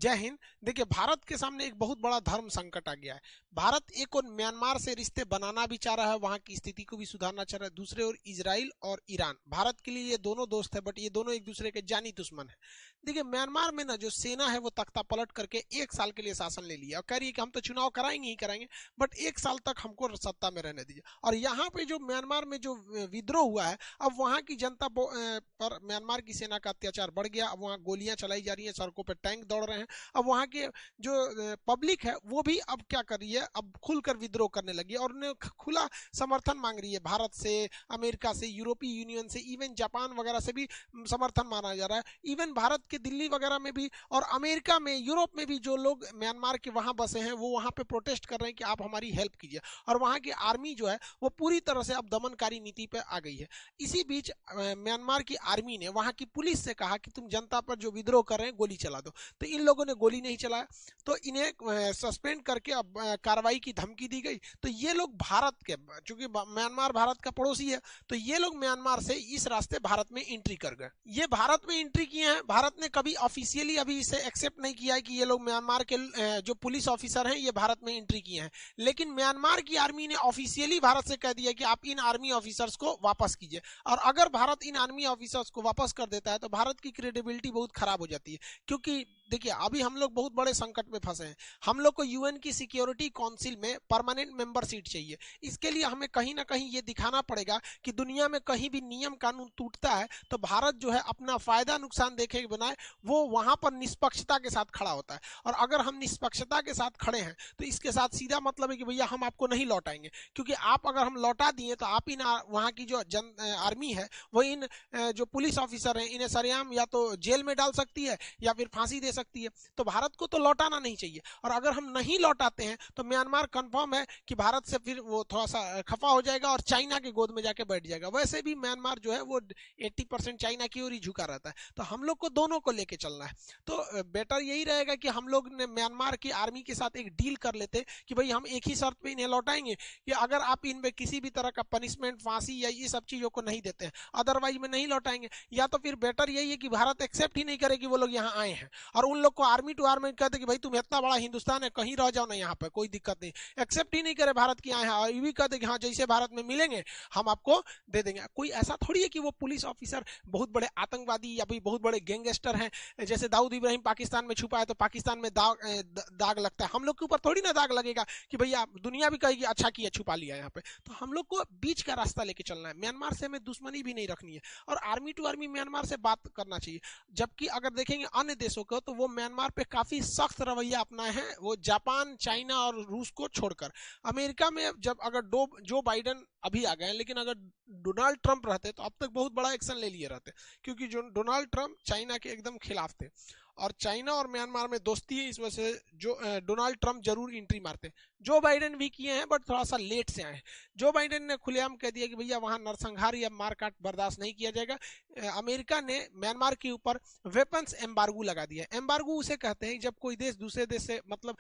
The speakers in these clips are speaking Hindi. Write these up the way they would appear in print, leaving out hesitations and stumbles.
जय हिंद। देखिए, भारत के सामने एक बहुत बड़ा धर्म संकट आ गया है। भारत एक और म्यांमार से रिश्ते बनाना भी चाह रहा है, वहां की स्थिति को भी सुधारना चाह रहा है। दूसरे ओर इजराइल और ईरान, भारत के लिए ये दोनों दोस्त है, बट ये दोनों एक दूसरे के जानी दुश्मन है। देखिए, म्यांमार में ना जो सेना है वो तख्ता पलट करके 1 साल के लिए शासन ले लिया और कह रही है कि हम तो चुनाव कराएंगे ही कराएंगे, बट 1 साल तक हमको सत्ता में रहने दीजिए। और यहाँ पे जो म्यांमार में जो विद्रोह हुआ है, अब वहां की जनता पर म्यांमार की सेना का अत्याचार बढ़ गया। अब वहां गोलियां चलाई जा रही है, सड़कों पर टैंक दौड़ रहे हैं। अब वहां के जो पब्लिक है वो भी अब क्या कर रही है, अब खुलकर विद्रोह करने लगी है और उन्हें खुला समर्थन मांग रही है। भारत से, अमेरिका से, यूरोपीय यूनियन से, इवन जापान वगैरह से भी समर्थन माना जा रहा है। इवन भारत के दिल्ली वगैरह में भी और अमेरिका में, यूरोप में भी जो लोग म्यांमार के वहां बसे हैं वो वहां पे प्रोटेस्ट कर रहे हैं कि आप हमारी हेल्प कीजिए। और वहां की आर्मी जो है वो पूरी तरह से अब दमनकारी नीति पे आ गई है। इसी बीच म्यांमार की आर्मी ने वहां की पुलिस से कहा कि तुम जनता पर जो विद्रोह कर रहे हैं गोली चला दो, तो इन लोगों ने गोली नहीं चलाया, तो इन्हें सस्पेंड करके अब कार्रवाई की धमकी दी गई। तो ये लोग भारत के, चूंकि म्यांमार भारत का पड़ोसी है, तो ये लोग म्यांमार से इस रास्ते भारत में एंट्री कर गए। ये भारत में एंट्री किए हैं। भारत ने कभी ऑफिशियली अभी इसे एक्सेप्ट नहीं किया है कि ये लोग म्यांमार के जो पुलिस ऑफिसर हैं ये भारत में एंट्री किए हैं, लेकिन म्यांमार की आर्मी ने ऑफिशियली भारत से कह दिया कि आप इन आर्मी ऑफिसर्स को वापस कीजिए। और अगर भारत इन आर्मी ऑफिसर्स को वापस कर देता है तो भारत की क्रेडिबिलिटी बहुत खराब हो जाती है। क्योंकि देखिए, अभी हम लोग बहुत बड़े संकट में फंसे हैं। हम लोग को यूएन की सिक्योरिटी काउंसिल में परमानेंट मेंबर सीट चाहिए। इसके लिए हमें कहीं ना कहीं ये दिखाना पड़ेगा कि दुनिया में कहीं भी नियम कानून टूटता है तो भारत जो है अपना फायदा नुकसान देखे के बनाए वो वहां पर निष्पक्षता के साथ खड़ा होता है। और अगर हम निष्पक्षता के साथ खड़े हैं तो इसके साथ सीधा मतलब है कि भैया हम आपको नहीं लौटाएंगे, क्योंकि आप अगर हम लौटा दिए तो आप इन वहां की जो आर्मी है वो इन जो पुलिस ऑफिसर हैं इन्हें सरेआम या तो जेल में डाल सकती है या फिर फांसी दे सकती है। तो भारत को तो लौटाना नहीं चाहिए। और अगर हम नहीं लौटाते हैं तो म्यांमार कंफर्म है कि भारत से फिर वो थोड़ा सा खफा हो जाएगा और चाइना के गोद में जाके बैठ जाएगा। वैसे भी म्यांमार जो है वो 80% चाइना की ओर ही झुका रहता है। तो हम लोग को दोनों को लेके चलना है। तो बेटर यही रहेगा कि हम लोग ने म्यांमार की आर्मी के साथ एक डील कर लेते कि भाई हम एक ही शर्त पे इन्हें लौटाएंगे कि अगर आप इनमें किसी भी तरह का पनिशमेंट, फांसी या ये सब चीजों को नहीं देते हैं, अदरवाइज में नहीं लौटाएंगे। या तो फिर बेटर यही है कि भारत एक्सेप्ट ही नहीं करे कि वो लोग यहाँ आए हैं और उन लोग को आर्मी टू आर्मी कहते कि भाई तुम इतना बड़ा हिंदुस्तान है, कहीं रह जाओ ना, यहाँ पे कोई दिक्कत नहीं। एक्सेप्ट ही नहीं करे भारत की आए हैं और ये भी कहते कि हाँ जैसे भारत में मिलेंगे हम आपको दे देंगे। कोई ऐसा थोड़ी है कि वो पुलिस ऑफिसर बहुत बड़े आतंकवादी या बहुत बड़े गैंगस्टर हैं। जैसे दाऊद इब्राहिम पाकिस्तान में छुपा है तो पाकिस्तान में दाग लगता है, हम लोग के ऊपर थोड़ी ना दाग लगेगा कि भैया दुनिया भी कहेगी अच्छा किया छुपा लिया यहाँ पे। तो हम लोग को बीच का रास्ता लेके चलना है। म्यांमार से हमें दुश्मनी भी नहीं रखनी है और आर्मी टू आर्मी म्यांमार से बात करना चाहिए। जबकि अगर देखेंगे अन्य देशों को तो वो म्यांमार पे काफी सख्त रवैया अपनाए हैं, वो जापान, चाइना और रूस को छोड़कर। अमेरिका में जब अगर जो बाइडेन अभी आ गए, लेकिन अगर डोनाल्ड ट्रंप रहते तो अब तक बहुत बड़ा एक्शन ले लिए रहते, क्योंकि जो डोनाल्ड ट्रंप चाइना के एकदम खिलाफ थे और चाइना और म्यांमार में दोस्ती है, इस वजह से जो डोनाल्ड ट्रंप जरूर एंट्री मारते। जो बाइडेन भी किए हैं बट थोड़ा सा लेट से आए हैं। जो बाइडेन ने खुलेआम कह दिया कि भैया वहां नरसंहार या मारकाट बर्दाश्त नहीं किया जाएगा। अमेरिका ने म्यांमार के ऊपर वेपन्स एम्बार्गो लगा दिया। एम्बार्गो उसे कहते हैं जब कोई देश दूसरे देश से मतलब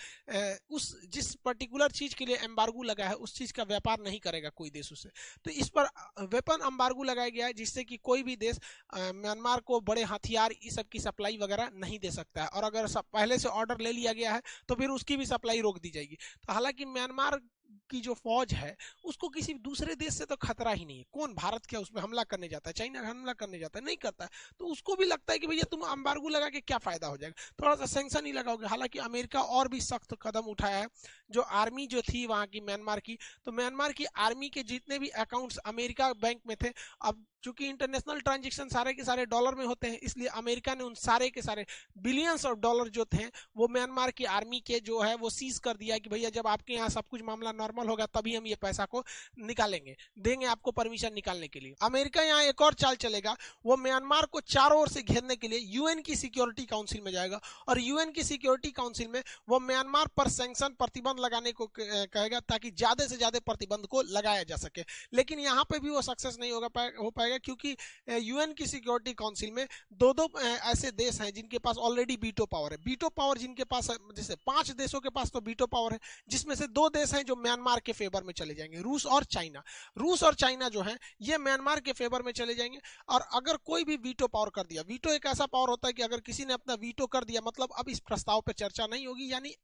उस जिस पर्टिकुलर चीज के लिए एम्बार्गो लगा है उस चीज का व्यापार नहीं करेगा कोई देश उससे। तो इस पर वेपन एम्बार्गो लगाया गया है जिससे कि कोई भी देश म्यांमार को बड़े हथियार इस सब की सप्लाई वगैरह नहीं दे सकता है। और अगर पहले से ऑर्डर ले लिया गया है तो फिर उसकी भी सप्लाई रोक दी जाएगी। तो हालांकि म्यांमार की जो फौज है उसको किसी दूसरे देश से तो खतरा ही नहीं है। कौन भारत क्या उसमें हमला करने जाता है? चाइना हमला करने जाता है? नहीं करता है। तो उसको भी लगता है कि भैया तुम एम्बार्गो लगा के क्या फायदा हो जाएगा, थोड़ा सा सैंक्शन ही लगाओगे। हालांकि अमेरिका और भी सख्त कदम उठाया है। जो आर्मी जो थी वहां की म्यांमार की, तो म्यांमार की आर्मी के जितने भी अकाउंट्स अमेरिका बैंक में थे, अब चूंकि इंटरनेशनल ट्रांजेक्शन सारे के सारे डॉलर में होते हैं इसलिए अमेरिका ने उन सारे के सारे बिलियंस ऑफ डॉलर जो थे वो म्यांमार की आर्मी के जो है वो सीज कर दिया कि भैया जब आपके यहाँ सब कुछ मामला नॉर्मल होगा तभी हम ये पैसा को निकालेंगे, देंगे आपको परमिशन निकालने के लिए। अमेरिका यहाँ एक और चाल चलेगा, वो म्यांमार को चारों ओर से घेरने के लिए यूएन की सिक्योरिटी काउंसिल में जाएगा और यूएन की सिक्योरिटी काउंसिल में वो म्यांमार पर सैंक्शन, प्रतिबंध लगाने को कहेगा ताकि ज्यादा से ज्यादा प्रतिबंध को लगाया जा सके। लेकिन यहाँ पे भी वो सक्सेस नहीं हो पाएगा जाएगा, क्योंकि यूएन की सिक्योरिटी काउंसिल में दो दो ऐसे देश हैं जिनके पास ऑलरेडी वीटो पावर है। वीटो पावर जिनके पास है, जैसे 5 देशों के पास तो वीटो पावर है, जिसमें से 2 देश हैं जो म्यांमार के फेवर में चले जाएंगे, रूस और चाइना। रूस और चाइना जो है ये म्यांमार के फेवर में चले जाएंगे। और अगर कोई भी वीटो पावर कर दिया, वीटो एक ऐसा पावर होता है कि अगर किसी ने अपना वीटो कर दिया, मतलब अब इस प्रस्ताव पर चर्चा नहीं होगी, यानी